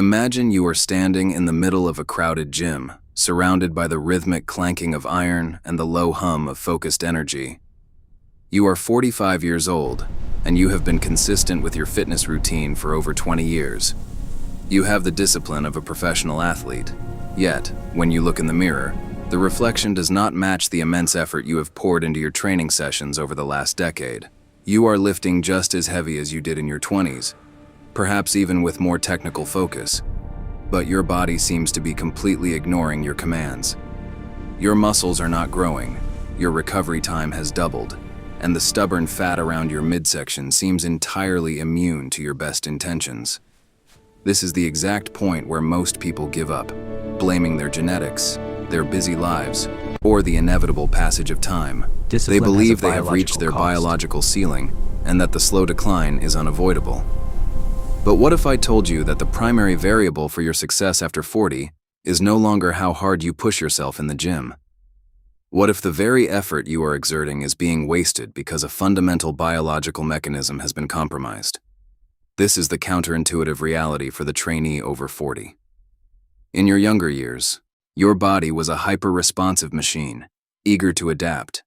Imagine you are standing in the middle of a crowded gym, surrounded by the rhythmic clanking of iron and the low hum of focused energy. You are 45 years old, and you have been consistent with your fitness routine for over 20 years. You have the discipline of a professional athlete. Yet, when you look in the mirror, the reflection does not match the immense effort you have poured into your training sessions over the last decade. You are lifting just as heavy as you did in your 20s, perhaps even with more technical focus, but your body seems to be completely ignoring your commands. Your muscles are not growing, your recovery time has doubled, and the stubborn fat around your midsection seems entirely immune to your best intentions. This is the exact point where most people give up, blaming their genetics, their busy lives, or the inevitable passage of time. They believe they have reached their biological ceiling and that the slow decline is unavoidable. But what if I told you that the primary variable for your success after 40 is no longer how hard you push yourself in the gym? What if the very effort you are exerting is being wasted because a fundamental biological mechanism has been compromised? This is the counterintuitive reality for the trainee over 40. In your younger years, your body was a hyper-responsive machine, eager to adapt.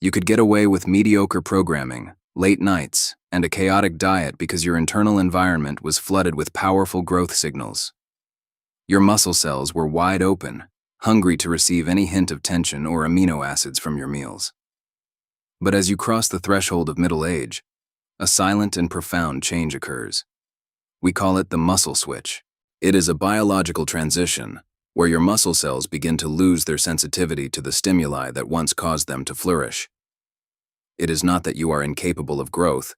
You could get away with mediocre programming, late nights, and a chaotic diet because your internal environment was flooded with powerful growth signals. Your muscle cells were wide open, hungry to receive any hint of tension or amino acids from your meals. But as you cross the threshold of middle age, a silent and profound change occurs. We call it the muscle switch. It is a biological transition where your muscle cells begin to lose their sensitivity to the stimuli that once caused them to flourish. It is not that you are incapable of growth,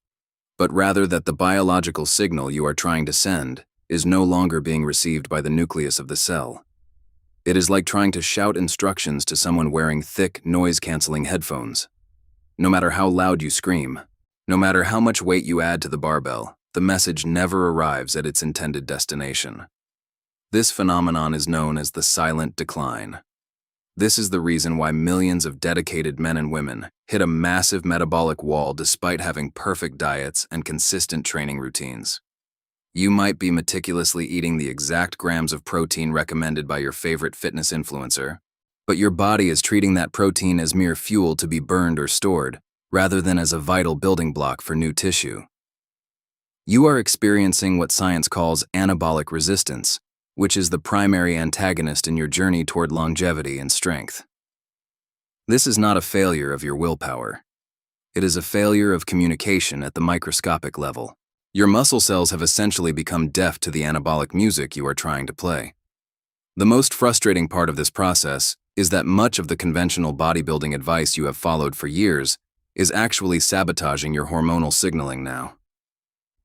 but rather that the biological signal you are trying to send is no longer being received by the nucleus of the cell. It is like trying to shout instructions to someone wearing thick, noise-canceling headphones. No matter how loud you scream, no matter how much weight you add to the barbell, the message never arrives at its intended destination. This phenomenon is known as the silent decline. This is the reason why millions of dedicated men and women hit a massive metabolic wall despite having perfect diets and consistent training routines. You might be meticulously eating the exact grams of protein recommended by your favorite fitness influencer, but your body is treating that protein as mere fuel to be burned or stored, rather than as a vital building block for new tissue. You are experiencing what science calls anabolic resistance, which is the primary antagonist in your journey toward longevity and strength. This is not a failure of your willpower. It is a failure of communication at the microscopic level. Your muscle cells have essentially become deaf to the anabolic music you are trying to play. The most frustrating part of this process is that much of the conventional bodybuilding advice you have followed for years is actually sabotaging your hormonal signaling now.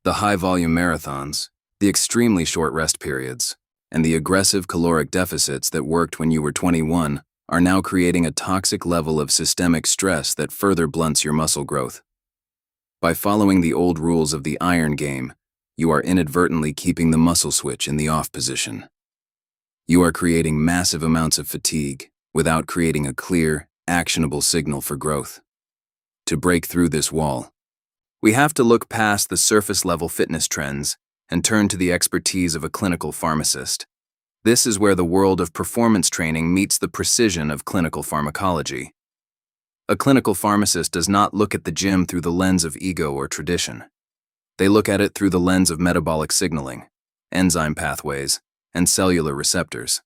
The high-volume marathons, the extremely short rest periods, and the aggressive caloric deficits that worked when you were 21 are now creating a toxic level of systemic stress that further blunts your muscle growth. By following the old rules of the iron game, you are inadvertently keeping the muscle switch in the off position. You are creating massive amounts of fatigue without creating a clear, actionable signal for growth. To break through this wall, we have to look past the surface-level fitness trends and turn to the expertise of a clinical pharmacist. This is where the world of performance training meets the precision of clinical pharmacology. A clinical pharmacist does not look at the gym through the lens of ego or tradition. They look at it through the lens of metabolic signaling, enzyme pathways, and cellular receptors.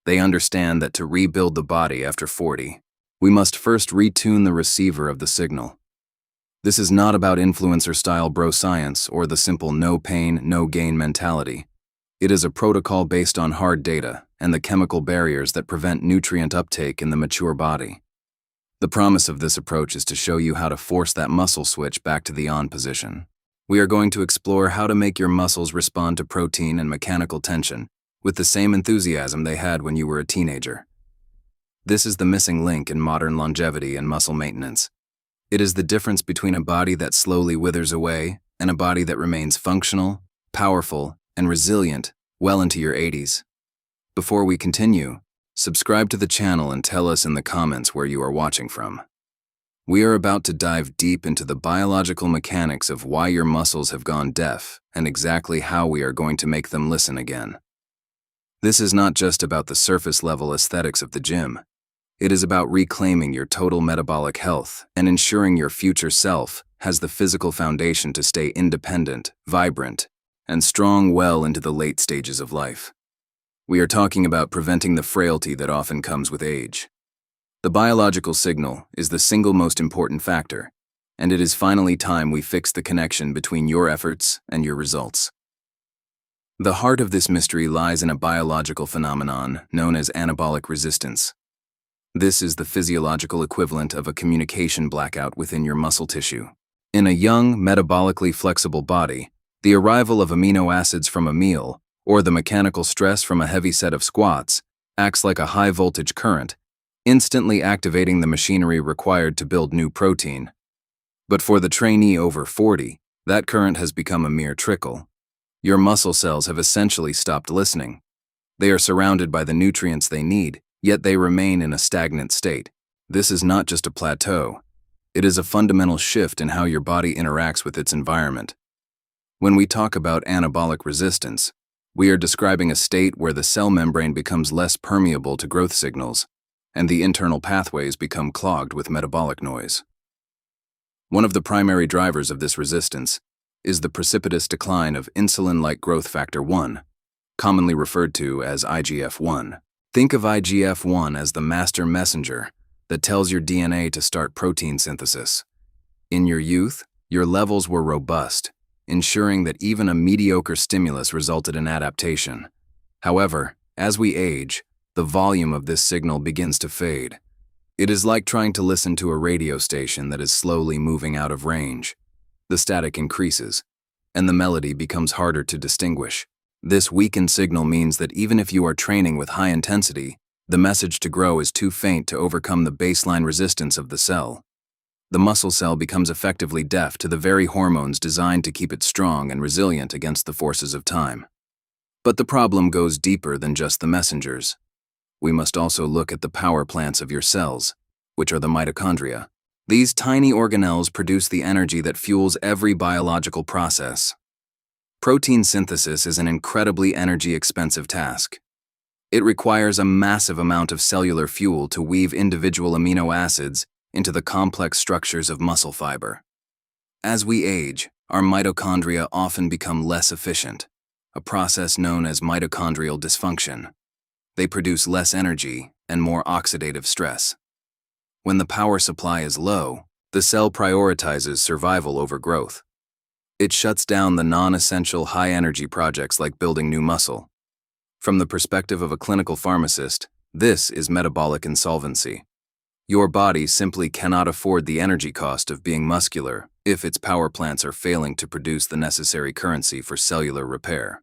They understand that to rebuild the body after 40, we must first retune the receiver of the signal. This is not about influencer-style bro science or the simple no pain, no gain mentality. It is a protocol based on hard data and the chemical barriers that prevent nutrient uptake in the mature body. The promise of this approach is to show you how to force that muscle switch back to the on position. We are going to explore how to make your muscles respond to protein and mechanical tension with the same enthusiasm they had when you were a teenager. This is the missing link in modern longevity and muscle maintenance. It is the difference between a body that slowly withers away and a body that remains functional, powerful, and resilient well into your 80s. Before we continue, subscribe to the channel and tell us in the comments where you are watching from. We are about to dive deep into the biological mechanics of why your muscles have gone deaf and exactly how we are going to make them listen again. This is not just about the surface-level aesthetics of the gym. It is about reclaiming your total metabolic health and ensuring your future self has the physical foundation to stay independent, vibrant, and strong well into the late stages of life. We are talking about preventing the frailty that often comes with age. The biological signal is the single most important factor, and it is finally time we fix the connection between your efforts and your results. The heart of this mystery lies in a biological phenomenon known as anabolic resistance. This is the physiological equivalent of a communication blackout within your muscle tissue. In a young, metabolically flexible body, the arrival of amino acids from a meal, or the mechanical stress from a heavy set of squats, acts like a high-voltage current, instantly activating the machinery required to build new protein. But for the trainee over 40, that current has become a mere trickle. Your muscle cells have essentially stopped listening. They are surrounded by the nutrients they need, yet they remain in a stagnant state. This is not just a plateau. It is a fundamental shift in how your body interacts with its environment. When we talk about anabolic resistance, we are describing a state where the cell membrane becomes less permeable to growth signals, and the internal pathways become clogged with metabolic noise. One of the primary drivers of this resistance is the precipitous decline of insulin-like growth factor 1, commonly referred to as IGF-1. Think of IGF-1 as the master messenger that tells your DNA to start protein synthesis. In your youth, your levels were robust, ensuring that even a mediocre stimulus resulted in adaptation. However, as we age, the volume of this signal begins to fade. It is like trying to listen to a radio station that is slowly moving out of range. The static increases, and the melody becomes harder to distinguish. This weakened signal means that even if you are training with high intensity, the message to grow is too faint to overcome the baseline resistance of the cell. The muscle cell becomes effectively deaf to the very hormones designed to keep it strong and resilient against the forces of time. But the problem goes deeper than just the messengers. We must also look at the power plants of your cells, which are the mitochondria. These tiny organelles produce the energy that fuels every biological process. Protein synthesis is an incredibly energy-expensive task. It requires a massive amount of cellular fuel to weave individual amino acids into the complex structures of muscle fiber. As we age, our mitochondria often become less efficient, a process known as mitochondrial dysfunction. They produce less energy and more oxidative stress. When the power supply is low, the cell prioritizes survival over growth. It shuts down the non-essential high-energy projects like building new muscle. From the perspective of a clinical pharmacist, this is metabolic insolvency. Your body simply cannot afford the energy cost of being muscular if its power plants are failing to produce the necessary currency for cellular repair.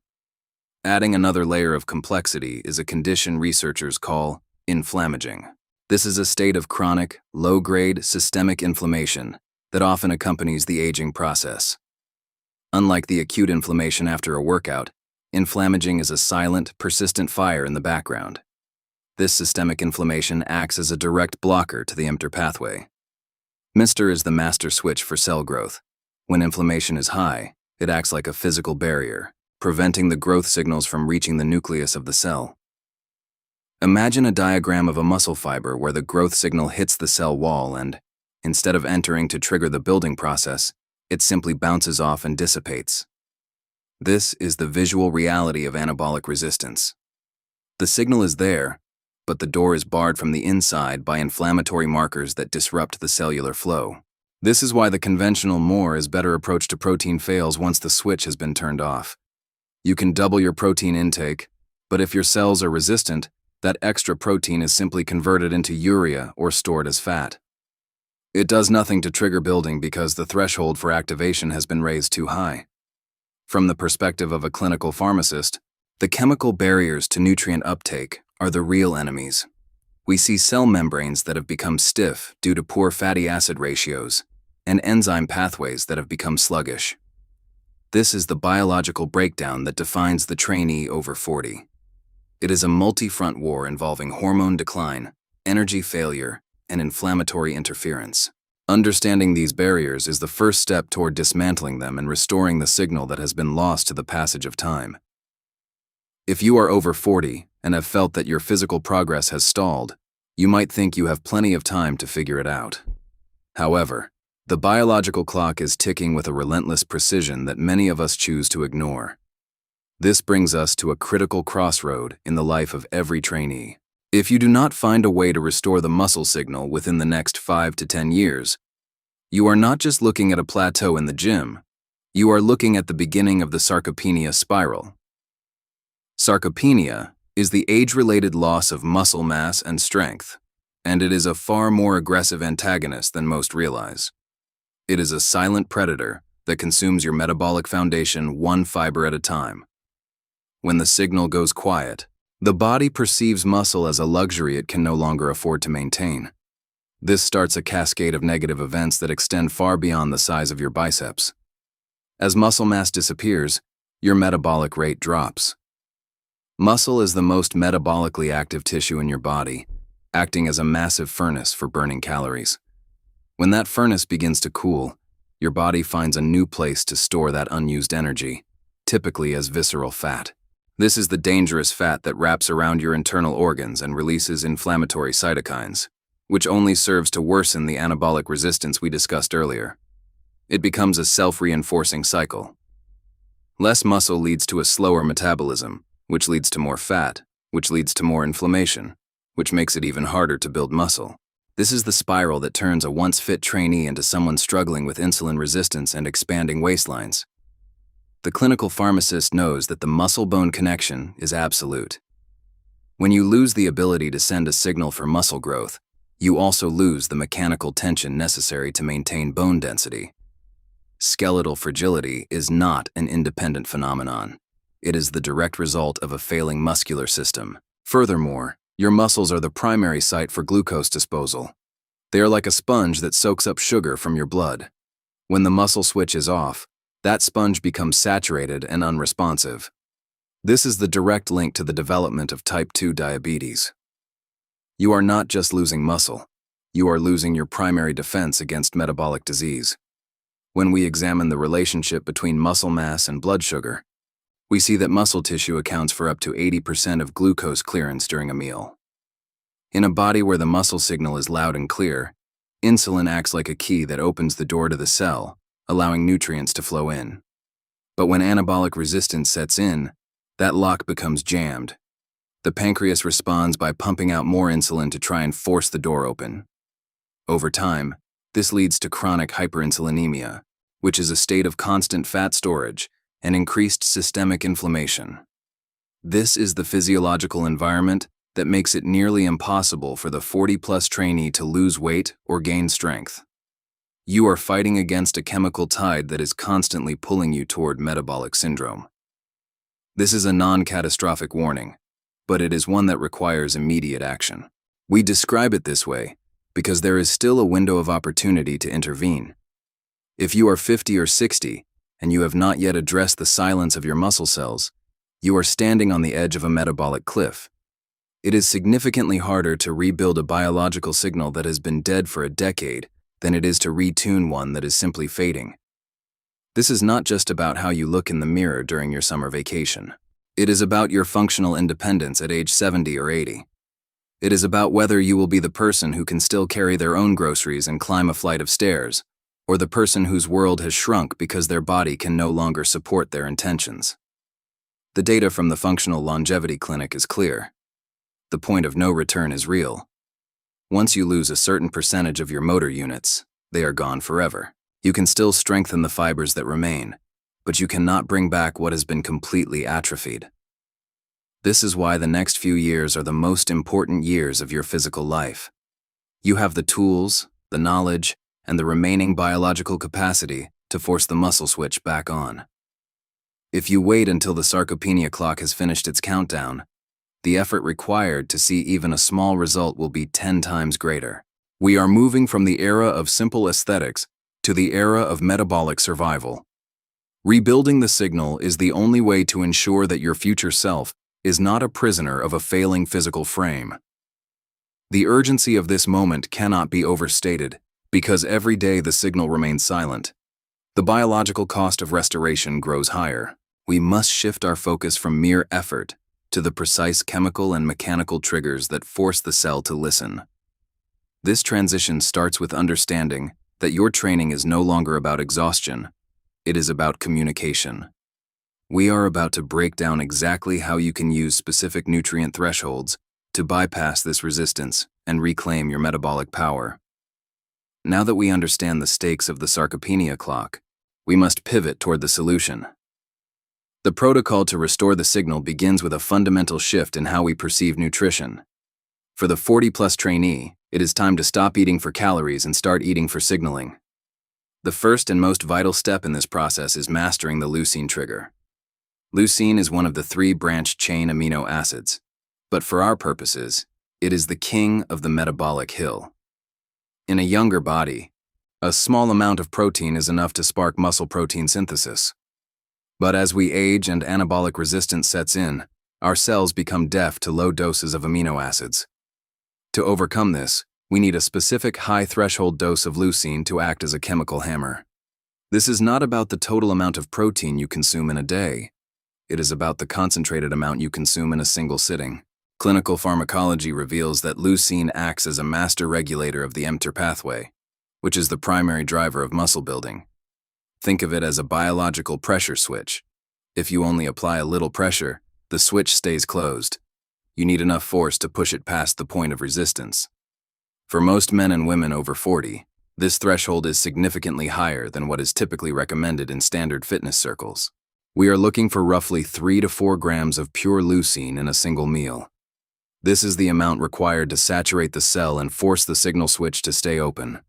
Adding another layer of complexity is a condition researchers call inflammaging. This is a state of chronic, low-grade, systemic inflammation that often accompanies the aging process. Unlike the acute inflammation after a workout, inflammaging is a silent, persistent fire in the background. This systemic inflammation acts as a direct blocker to the mTOR pathway. mTOR is the master switch for cell growth. When inflammation is high, it acts like a physical barrier, preventing the growth signals from reaching the nucleus of the cell. Imagine a diagram of a muscle fiber where the growth signal hits the cell wall and, instead of entering to trigger the building process, it simply bounces off and dissipates. This is the visual reality of anabolic resistance. The signal is there, but the door is barred from the inside by inflammatory markers that disrupt the cellular flow. This is why the conventional more is better approach to protein fails once the switch has been turned off. You can double your protein intake, but if your cells are resistant, that extra protein is simply converted into urea or stored as fat. It does nothing to trigger building because the threshold for activation has been raised too high. From the perspective of a clinical pharmacist, the chemical barriers to nutrient uptake are the real enemies. We see cell membranes that have become stiff due to poor fatty acid ratios and enzyme pathways that have become sluggish. This is the biological breakdown that defines the trainee over 40. It is a multi-front war involving hormone decline, energy failure, and inflammatory interference. Understanding these barriers is the first step toward dismantling them and restoring the signal that has been lost to the passage of time. If you are over 40 and have felt that your physical progress has stalled, you might think you have plenty of time to figure it out. However, the biological clock is ticking with a relentless precision that many of us choose to ignore. This brings us to a critical crossroad in the life of every trainee. If you do not find a way to restore the muscle signal within the next 5 to 10 years, you are not just looking at a plateau in the gym, you are looking at the beginning of the sarcopenia spiral. Sarcopenia is the age-related loss of muscle mass and strength, and it is a far more aggressive antagonist than most realize. It is a silent predator that consumes your metabolic foundation one fiber at a time. When the signal goes quiet, the body perceives muscle as a luxury it can no longer afford to maintain. This starts a cascade of negative events that extend far beyond the size of your biceps. As muscle mass disappears, your metabolic rate drops. Muscle is the most metabolically active tissue in your body, acting as a massive furnace for burning calories. When that furnace begins to cool, your body finds a new place to store that unused energy, typically as visceral fat. This is the dangerous fat that wraps around your internal organs and releases inflammatory cytokines, which only serves to worsen the anabolic resistance we discussed earlier. It becomes a self-reinforcing cycle. Less muscle leads to a slower metabolism, which leads to more fat, which leads to more inflammation, which makes it even harder to build muscle. This is the spiral that turns a once fit trainee into someone struggling with insulin resistance and expanding waistlines. The clinical pharmacist knows that the muscle-bone connection is absolute. When you lose the ability to send a signal for muscle growth, you also lose the mechanical tension necessary to maintain bone density. Skeletal fragility is not an independent phenomenon. It is the direct result of a failing muscular system. Furthermore, your muscles are the primary site for glucose disposal. They are like a sponge that soaks up sugar from your blood. When the muscle switch is off, that sponge becomes saturated and unresponsive. This is the direct link to the development of type 2 diabetes. You are not just losing muscle, you are losing your primary defense against metabolic disease. When we examine the relationship between muscle mass and blood sugar, we see that muscle tissue accounts for up to 80% of glucose clearance during a meal. In a body where the muscle signal is loud and clear, insulin acts like a key that opens the door to the cell, allowing nutrients to flow in. But when anabolic resistance sets in, that lock becomes jammed. The pancreas responds by pumping out more insulin to try and force the door open. Over time, this leads to chronic hyperinsulinemia, which is a state of constant fat storage and increased systemic inflammation. This is the physiological environment that makes it nearly impossible for the 40-plus trainee to lose weight or gain strength. You are fighting against a chemical tide that is constantly pulling you toward metabolic syndrome. This is a non-catastrophic warning, but it is one that requires immediate action. We describe it this way because there is still a window of opportunity to intervene. If you are 50 or 60 and you have not yet addressed the silence of your muscle cells, you are standing on the edge of a metabolic cliff. It is significantly harder to rebuild a biological signal that has been dead for a decade than it is to retune one that is simply fading. This is not just about how you look in the mirror during your summer vacation. It is about your functional independence at age 70 or 80. It is about whether you will be the person who can still carry their own groceries and climb a flight of stairs, or the person whose world has shrunk because their body can no longer support their intentions. The data from the Functional Longevity Clinic is clear. The point of no return is real. Once you lose a certain percentage of your motor units, they are gone forever. You can still strengthen the fibers that remain, but you cannot bring back what has been completely atrophied. This is why the next few years are the most important years of your physical life. You have the tools, the knowledge, and the remaining biological capacity to force the muscle switch back on. If you wait until the sarcopenia clock has finished its countdown, the effort required to see even a small result will be 10 times greater. We are moving from the era of simple aesthetics to the era of metabolic survival. Rebuilding the signal is the only way to ensure that your future self is not a prisoner of a failing physical frame. The urgency of this moment cannot be overstated, Because every day the signal remains silent, the biological cost of restoration grows higher. We must shift our focus from mere effort to the precise chemical and mechanical triggers that force the cell to listen. This transition starts with understanding that your training is no longer about exhaustion, it is about communication. We are about to break down exactly how you can use specific nutrient thresholds to bypass this resistance and reclaim your metabolic power. Now that we understand the stakes of the Sarcopenia clock, we must pivot toward the solution. The protocol to restore the signal begins with a fundamental shift in how we perceive nutrition. For the 40-plus trainee, it is time to stop eating for calories and start eating for signaling. The first and most vital step in this process is mastering the leucine trigger. Leucine is one of the 3 branched-chain amino acids, but for our purposes, it is the king of the metabolic hill. In a younger body, a small amount of protein is enough to spark muscle protein synthesis. But as we age and anabolic resistance sets in, our cells become deaf to low doses of amino acids. To overcome this, we need a specific high-threshold dose of leucine to act as a chemical hammer. This is not about the total amount of protein you consume in a day. It is about the concentrated amount you consume in a single sitting. Clinical pharmacology reveals that leucine acts as a master regulator of the mTOR pathway, which is the primary driver of muscle building. Think of it as a biological pressure switch. If you only apply a little pressure, the switch stays closed. You need enough force to push it past the point of resistance. For most men and women over 40, this threshold is significantly higher than what is typically recommended in standard fitness circles. We are looking for roughly 3 to 4 grams of pure leucine in a single meal. This is the amount required to saturate the cell and force the signal switch to stay open.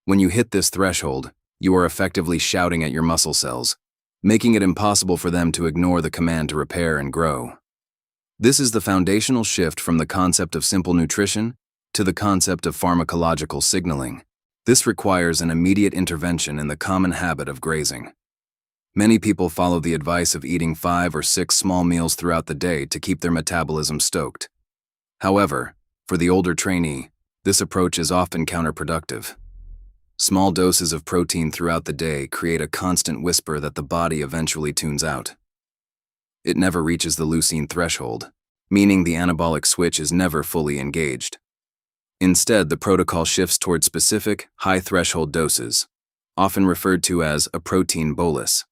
When you hit this threshold, you are effectively shouting at your muscle cells, making it impossible for them to ignore the command to repair and grow. This is the foundational shift from the concept of simple nutrition to the concept of pharmacological signaling. This requires an immediate intervention in the common habit of grazing. Many people follow the advice of eating 5 or 6 small meals throughout the day to keep their metabolism stoked. However, for the older trainee, this approach is often counterproductive. Small doses of protein throughout the day create a constant whisper that the body eventually tunes out. It never reaches the leucine threshold, meaning the anabolic switch is never fully engaged. Instead, the protocol shifts toward specific, high-threshold doses, often referred to as a protein bolus.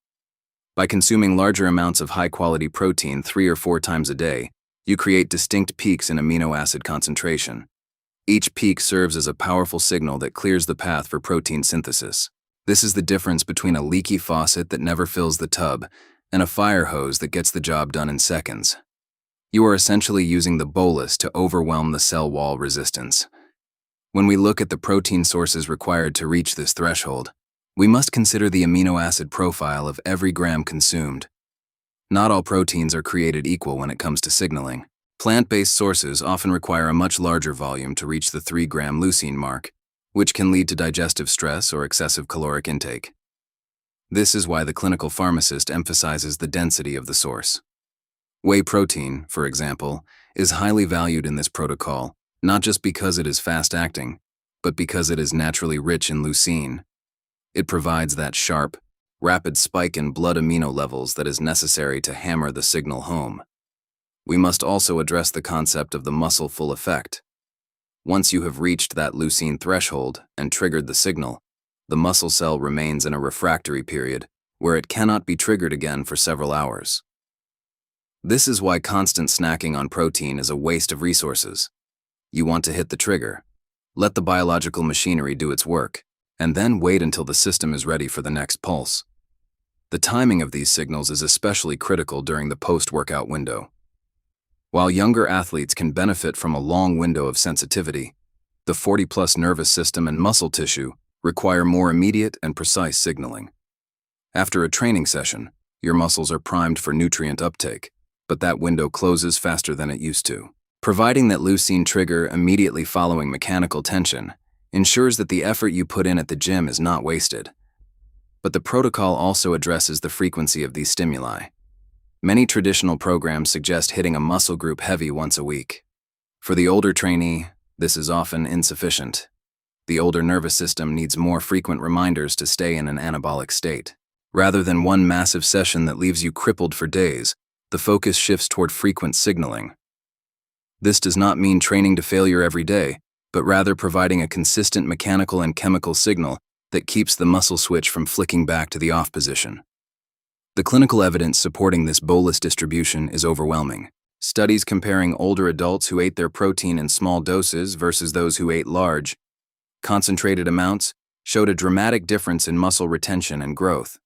By consuming larger amounts of high-quality protein 3 or 4 times a day, you create distinct peaks in amino acid concentration. Each peak serves as a powerful signal that clears the path for protein synthesis. This is the difference between a leaky faucet that never fills the tub and a fire hose that gets the job done in seconds. You are essentially using the bolus to overwhelm the cell wall resistance. When we look at the protein sources required to reach this threshold, we must consider the amino acid profile of every gram consumed. Not all proteins are created equal when it comes to signaling. Plant-based sources often require a much larger volume to reach the 3-gram leucine mark, which can lead to digestive stress or excessive caloric intake. This is why the clinical pharmacist emphasizes the density of the source. Whey protein, for example, is highly valued in this protocol, not just because it is fast-acting, but because it is naturally rich in leucine. It provides that sharp, rapid spike in blood amino levels that is necessary to hammer the signal home. We must also address the concept of the muscle full effect. Once you have reached that leucine threshold and triggered the signal, the muscle cell remains in a refractory period where it cannot be triggered again for several hours. This is why constant snacking on protein is a waste of resources. You want to hit the trigger, let the biological machinery do its work, and then wait until the system is ready for the next pulse. The timing of these signals is especially critical during the post-workout window. While younger athletes can benefit from a long window of sensitivity, the 40-plus nervous system and muscle tissue require more immediate and precise signaling. After a training session, your muscles are primed for nutrient uptake, but that window closes faster than it used to. Providing that leucine trigger immediately following mechanical tension ensures that the effort you put in at the gym is not wasted. But the protocol also addresses the frequency of these stimuli. Many traditional programs suggest hitting a muscle group heavy once a week. For the older trainee, this is often insufficient. the older nervous system needs more frequent reminders to stay in an anabolic state. Rather than one massive session that leaves you crippled for days, the focus shifts toward frequent signaling. This does not mean training to failure every day, but rather providing a consistent mechanical and chemical signal that keeps the muscle switch from flicking back to the off position. The clinical evidence supporting this bolus distribution is overwhelming. Studies comparing older adults who ate their protein in small doses versus those who ate large, concentrated amounts showed a dramatic difference in muscle retention and growth.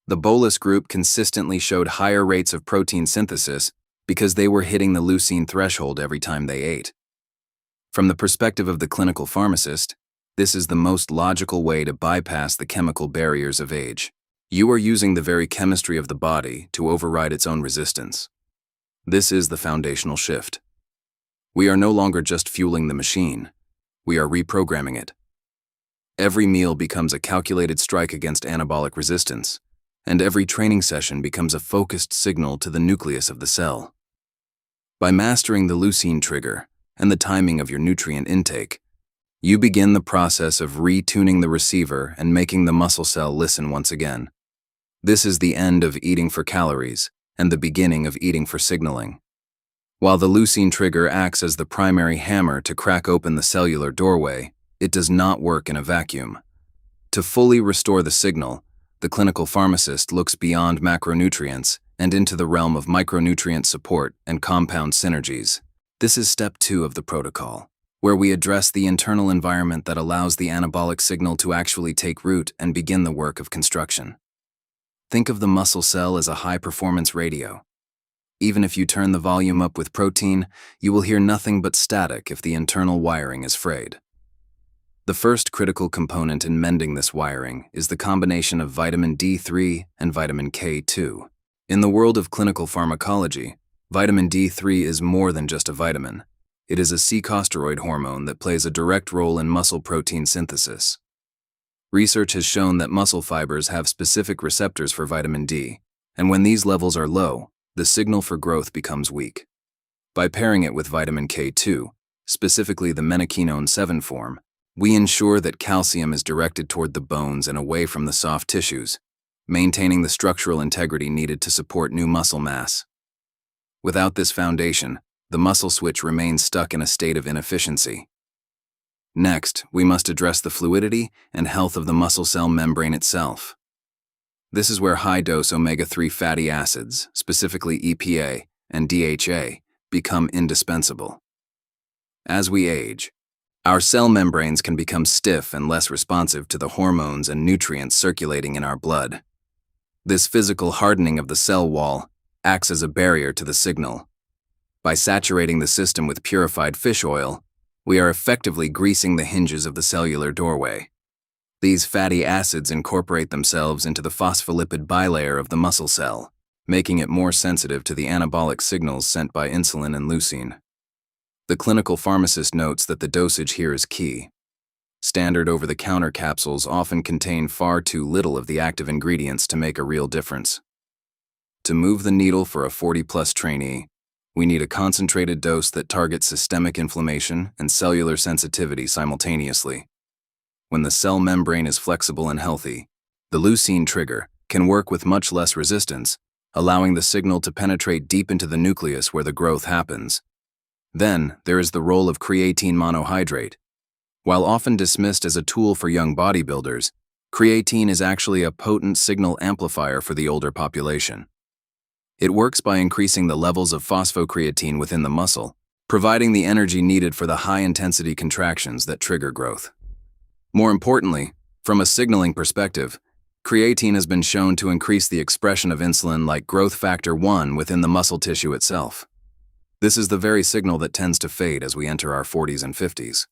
The bolus group consistently showed higher rates of protein synthesis because they were hitting the leucine threshold every time they ate. From the perspective of the clinical pharmacist, this is the most logical way to bypass the chemical barriers of age. You are using the very chemistry of the body to override its own resistance. This is the foundational shift. We are no longer just fueling the machine. We are reprogramming it. Every meal becomes a calculated strike against anabolic resistance, and every training session becomes a focused signal to the nucleus of the cell. By mastering the leucine trigger and the timing of your nutrient intake, you begin the process of retuning the receiver and making the muscle cell listen once again. This is the end of eating for calories and the beginning of eating for signaling. While the leucine trigger acts as the primary hammer to crack open the cellular doorway, it does not work in a vacuum. To fully restore the signal, the clinical pharmacist looks beyond macronutrients and into the realm of micronutrient support and compound synergies. This is step 2 of the protocol, where we address the internal environment that allows the anabolic signal to actually take root and begin the work of construction. Think of the muscle cell as a high-performance radio. Even if you turn the volume up with protein, you will hear nothing but static if the internal wiring is frayed. The first critical component in mending this wiring is the combination of vitamin D3 and vitamin K2. In the world of clinical pharmacology, vitamin D3 is more than just a vitamin. It is a C-corticosteroid hormone that plays a direct role in muscle protein synthesis. Research has shown that muscle fibers have specific receptors for vitamin D, and when these levels are low, the signal for growth becomes weak. By pairing it with vitamin K2, specifically the menaquinone 7 form, we ensure that calcium is directed toward the bones and away from the soft tissues, maintaining the structural integrity needed to support new muscle mass. Without this foundation, the muscle switch remains stuck in a state of inefficiency. Next, we must address the fluidity and health of the muscle cell membrane itself. This is where high-dose omega-3 fatty acids, specifically EPA and DHA, become indispensable. As we age, our cell membranes can become stiff and less responsive to the hormones and nutrients circulating in our blood. This physical hardening of the cell wall acts as a barrier to the signal. By saturating the system with purified fish oil, we are effectively greasing the hinges of the cellular doorway. These fatty acids incorporate themselves into the phospholipid bilayer of the muscle cell, making it more sensitive to the anabolic signals sent by insulin and leucine. The clinical pharmacist notes that the dosage here is key. Standard over-the-counter capsules often contain far too little of the active ingredients to make a real difference. To move the needle for a 40-plus trainee, we need a concentrated dose that targets systemic inflammation and cellular sensitivity simultaneously. When the cell membrane is flexible and healthy, the leucine trigger can work with much less resistance, allowing the signal to penetrate deep into the nucleus where the growth happens. Then, there is the role of creatine monohydrate. While often dismissed as a tool for young bodybuilders, creatine is actually a potent signal amplifier for the older population. It works by increasing the levels of phosphocreatine within the muscle, providing the energy needed for the high-intensity contractions that trigger growth. More importantly, from a signaling perspective, creatine has been shown to increase the expression of insulin like growth factor 1 within the muscle tissue itself. This is the very signal that tends to fade as we enter our 40s and 50s.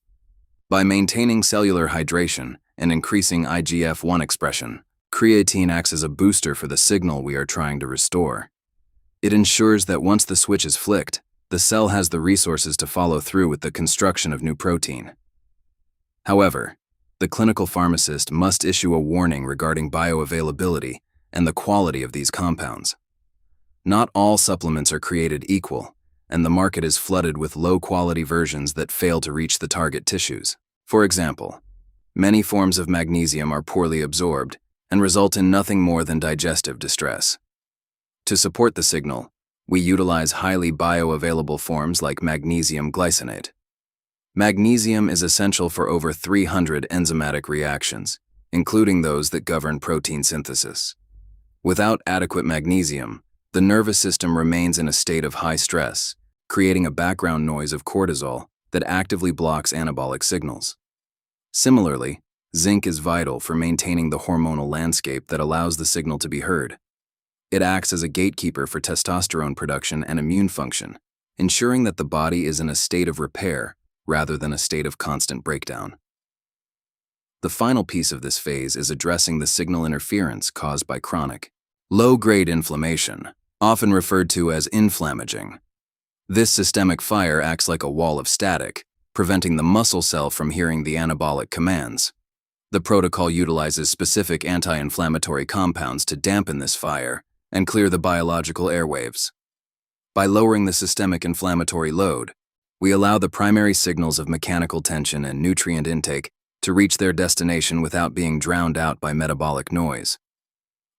By maintaining cellular hydration and increasing IGF-1 expression, creatine acts as a booster for the signal we are trying to restore. It ensures that once the switch is flicked, the cell has the resources to follow through with the construction of new protein. However, the clinical pharmacist must issue a warning regarding bioavailability and the quality of these compounds. Not all supplements are created equal, and the market is flooded with low-quality versions that fail to reach the target tissues. For example, Many forms of magnesium are poorly absorbed and result in nothing more than digestive distress. To support the signal, we utilize highly bioavailable forms like magnesium glycinate. Magnesium is essential for over 300 enzymatic reactions, including those that govern protein synthesis. Without adequate magnesium, the nervous system remains in a state of high stress, creating a background noise of cortisol that actively blocks anabolic signals. Similarly, zinc is vital for maintaining the hormonal landscape that allows the signal to be heard. It acts as a gatekeeper for testosterone production and immune function, ensuring that the body is in a state of repair rather than a state of constant breakdown. The final piece of this phase is addressing the signal interference caused by chronic, low-grade inflammation, often referred to as inflammaging. This systemic fire acts like a wall of static, preventing the muscle cell from hearing the anabolic commands. The protocol utilizes specific anti-inflammatory compounds to dampen this fire and clear the biological airwaves. By lowering the systemic inflammatory load, we allow the primary signals of mechanical tension and nutrient intake to reach their destination without being drowned out by metabolic noise.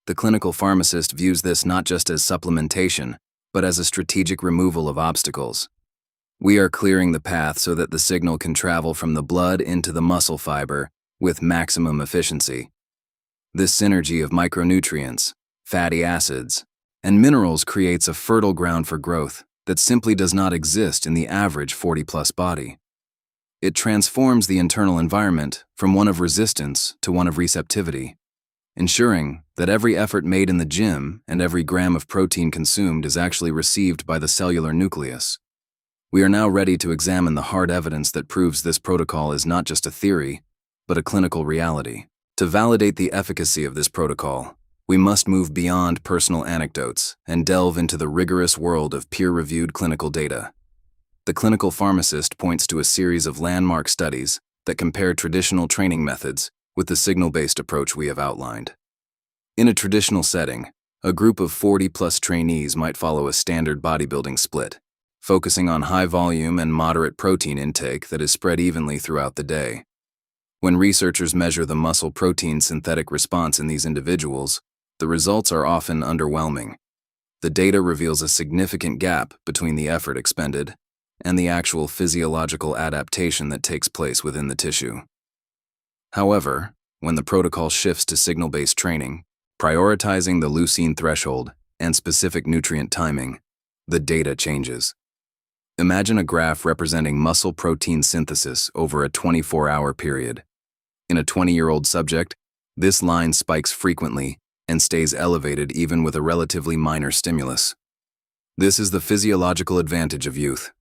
The clinical pharmacist views this not just as supplementation, but as a strategic removal of obstacles. We are clearing the path so that the signal can travel from the blood into the muscle fiber with maximum efficiency. This synergy of micronutrients, fatty acids, and minerals creates a fertile ground for growth that simply does not exist in the average 40-plus body. It transforms the internal environment from one of resistance to one of receptivity, ensuring that every effort made in the gym and every gram of protein consumed is actually received by the cellular nucleus. We are now ready to examine the hard evidence that proves this protocol is not just a theory, but a clinical reality. To validate the efficacy of this protocol, we must move beyond personal anecdotes and delve into the rigorous world of peer-reviewed clinical data. The clinical pharmacist points to a series of landmark studies that compare traditional training methods with the signal-based approach we have outlined. In a traditional setting, a group of 40-plus trainees might follow a standard bodybuilding split, focusing on high volume and moderate protein intake that is spread evenly throughout the day. When researchers measure the muscle protein synthetic response in these individuals, the results are often underwhelming. The data reveals a significant gap between the effort expended and the actual physiological adaptation that takes place within the tissue. However, when the protocol shifts to signal-based training, prioritizing the leucine threshold and specific nutrient timing, the data changes. Imagine a graph representing muscle protein synthesis over a 24-hour period. In a 20-year-old subject, this line spikes frequently and stays elevated even with a relatively minor stimulus. This is the physiological advantage of youth.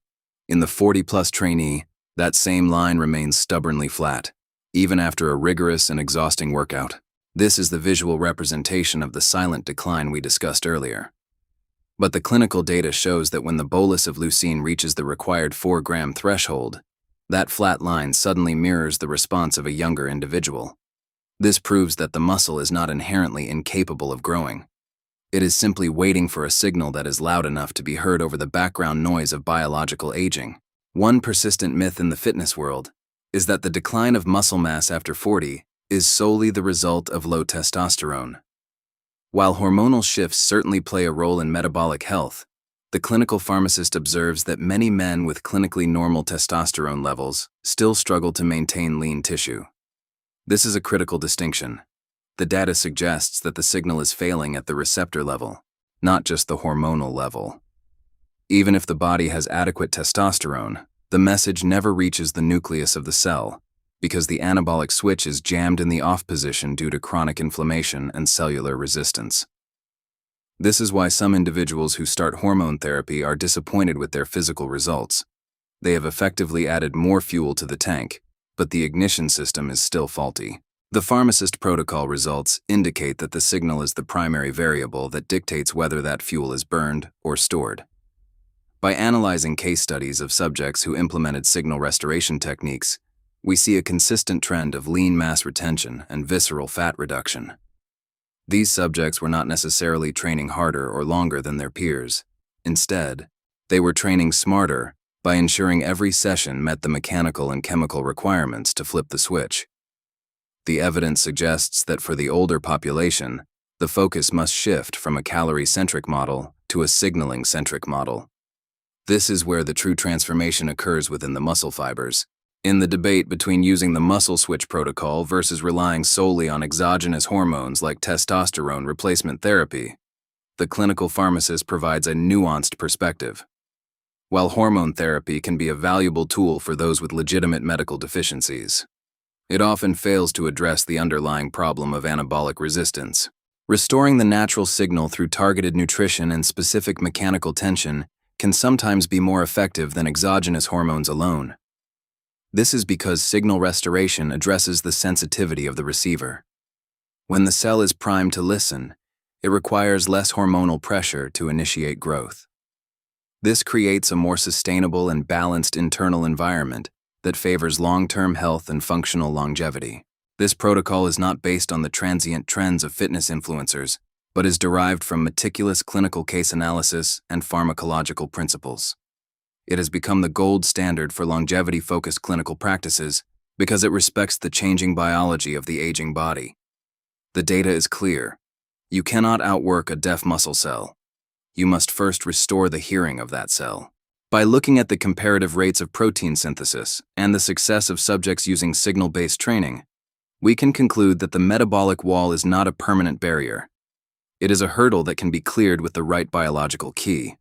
In the 40-plus trainee, that same line remains stubbornly flat, even after a rigorous and exhausting workout. This is the visual representation of the silent decline we discussed earlier. But the clinical data shows that when the bolus of leucine reaches the required 4-gram threshold, that flat line suddenly mirrors the response of a younger individual. This proves that the muscle is not inherently incapable of growing. It is simply waiting for a signal that is loud enough to be heard over the background noise of biological aging. One persistent myth in the fitness world is that the decline of muscle mass after 40 is solely the result of low testosterone. While hormonal shifts certainly play a role in metabolic health, the clinical pharmacist observes that many men with clinically normal testosterone levels still struggle to maintain lean tissue. This is a critical distinction. The data suggests that the signal is failing at the receptor level, not just the hormonal level. Even if the body has adequate testosterone, the message never reaches the nucleus of the cell, because the anabolic switch is jammed in the off position due to chronic inflammation and cellular resistance. This is why some individuals who start hormone therapy are disappointed with their physical results. They have effectively added more fuel to the tank, but the ignition system is still faulty. The pharmacist protocol results indicate that the signal is the primary variable that dictates whether that fuel is burned or stored. By analyzing case studies of subjects who implemented signal restoration techniques, we see a consistent trend of lean mass retention and visceral fat reduction. These subjects were not necessarily training harder or longer than their peers. Instead, they were training smarter by ensuring every session met the mechanical and chemical requirements to flip the switch. The evidence suggests that for the older population, the focus must shift from a calorie-centric model to a signaling-centric model. This is where the true transformation occurs within the muscle fibers. In the debate between using the muscle switch protocol versus relying solely on exogenous hormones like testosterone replacement therapy, the clinical pharmacist provides a nuanced perspective. While hormone therapy can be a valuable tool for those with legitimate medical deficiencies, it often fails to address the underlying problem of anabolic resistance. Restoring the natural signal through targeted nutrition and specific mechanical tension can sometimes be more effective than exogenous hormones alone. This is because signal restoration addresses the sensitivity of the receiver. When the cell is primed to listen, it requires less hormonal pressure to initiate growth. This creates a more sustainable and balanced internal environment that favors long-term health and functional longevity. This protocol is not based on the transient trends of fitness influencers, but is derived from meticulous clinical case analysis and pharmacological principles. It has become the gold standard for longevity-focused clinical practices because it respects the changing biology of the aging body. The data is clear. You cannot outwork a deaf muscle cell. You must first restore the hearing of that cell. By looking at the comparative rates of protein synthesis and the success of subjects using signal-based training, we can conclude that the metabolic wall is not a permanent barrier. It is a hurdle that can be cleared with the right biological key.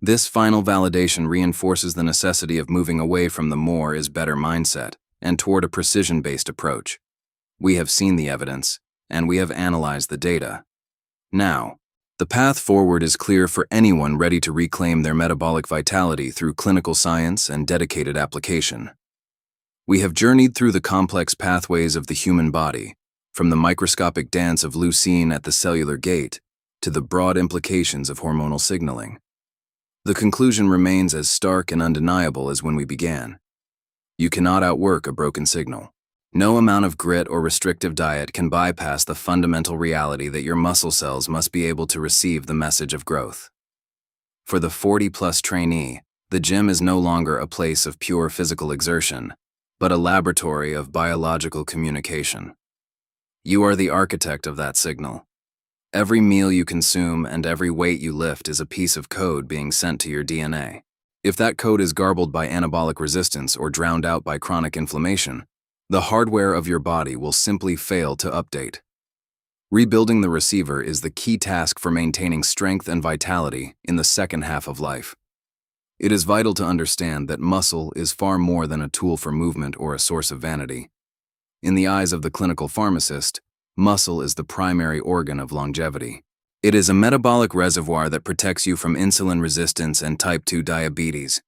This final validation reinforces the necessity of moving away from the more is better mindset and toward a precision-based approach. We have seen the evidence, and we have analyzed the data. Now, the path forward is clear for anyone ready to reclaim their metabolic vitality through clinical science and dedicated application. We have journeyed through the complex pathways of the human body, from the microscopic dance of leucine at the cellular gate to the broad implications of hormonal signaling. The conclusion remains as stark and undeniable as when we began. You cannot outwork a broken signal. No amount of grit or restrictive diet can bypass the fundamental reality that your muscle cells must be able to receive the message of growth. For the 40-plus trainee, the gym is no longer a place of pure physical exertion, but a laboratory of biological communication. You are the architect of that signal. Every meal you consume and every weight you lift is a piece of code being sent to your DNA. If that code is garbled by anabolic resistance or drowned out by chronic inflammation, the hardware of your body will simply fail to update. Rebuilding the receiver is the key task for maintaining strength and vitality in the second half of life. It is vital to understand that muscle is far more than a tool for movement or a source of vanity. In the eyes of the clinical pharmacist, muscle is the primary organ of longevity. It is a metabolic reservoir that protects you from insulin resistance and type 2 diabetes.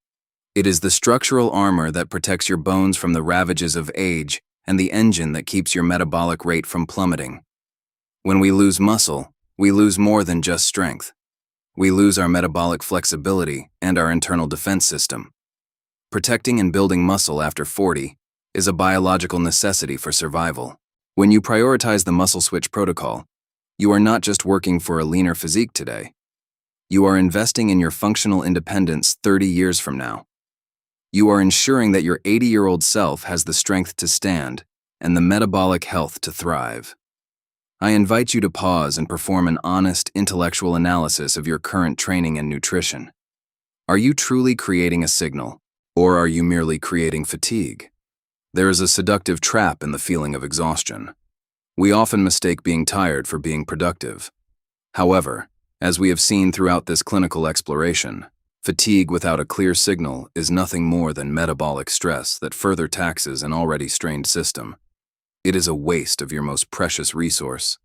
It is the structural armor that protects your bones from the ravages of age and the engine that keeps your metabolic rate from plummeting. When we lose muscle, we lose more than just strength. We lose our metabolic flexibility and our internal defense system. Protecting and building muscle after 40 is a biological necessity for survival. When you prioritize the muscle switch protocol, you are not just working for a leaner physique today. You are investing in your functional independence 30 years from now. You are ensuring that your 80-year-old self has the strength to stand and the metabolic health to thrive. I invite you to pause and perform an honest, intellectual analysis of your current training and nutrition. Are you truly creating a signal, or are you merely creating fatigue? There is a seductive trap in the feeling of exhaustion. We often mistake being tired for being productive. However, as we have seen throughout this clinical exploration, fatigue without a clear signal is nothing more than metabolic stress that further taxes an already strained system. It is a waste of your most precious resource,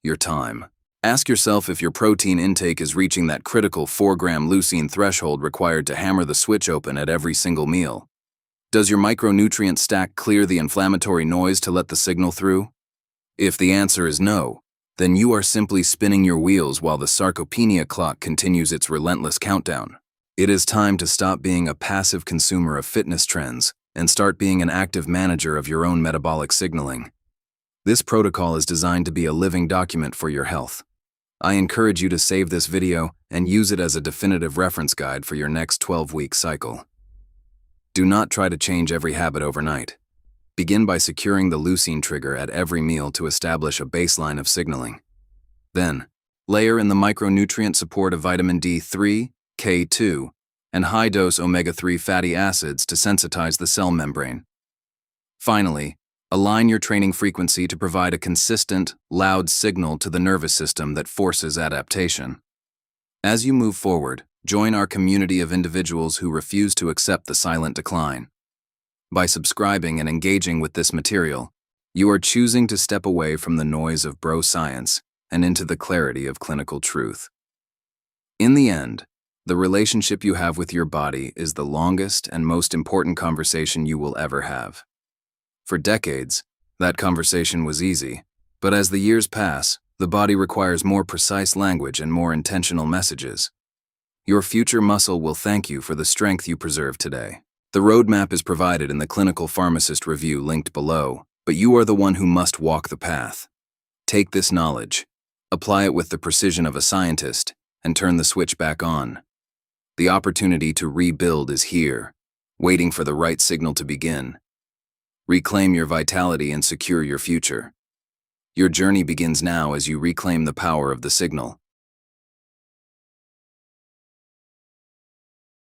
your time. Ask yourself if your protein intake is reaching that critical 4-gram leucine threshold required to hammer the switch open at every single meal. Does your micronutrient stack clear the inflammatory noise to let the signal through? If the answer is no, then you are simply spinning your wheels while the Sarcopenia clock continues its relentless countdown. It is time to stop being a passive consumer of fitness trends and start being an active manager of your own metabolic signaling. This protocol is designed to be a living document for your health. I encourage you to save this video and use it as a definitive reference guide for your next 12-week cycle. Do not try to change every habit overnight. Begin by securing the leucine trigger at every meal to establish a baseline of signaling. Then, layer in the micronutrient support of vitamin D3, K2, and high-dose omega-3 fatty acids to sensitize the cell membrane. Finally, align your training frequency to provide a consistent, loud signal to the nervous system that forces adaptation. As you move forward, join our community of individuals who refuse to accept the silent decline. By subscribing and engaging with this material, you are choosing to step away from the noise of bro science and into the clarity of clinical truth. In the end, the relationship you have with your body is the longest and most important conversation you will ever have. For decades, that conversation was easy, but as the years pass, the body requires more precise language and more intentional messages. Your future muscle will thank you for the strength you preserve today. The roadmap is provided in the clinical pharmacist review linked below, but you are the one who must walk the path. Take this knowledge, apply it with the precision of a scientist, and turn the switch back on. The opportunity to rebuild is here, waiting for the right signal to begin. Reclaim your vitality and secure your future. Your journey begins now as you reclaim the power of the signal.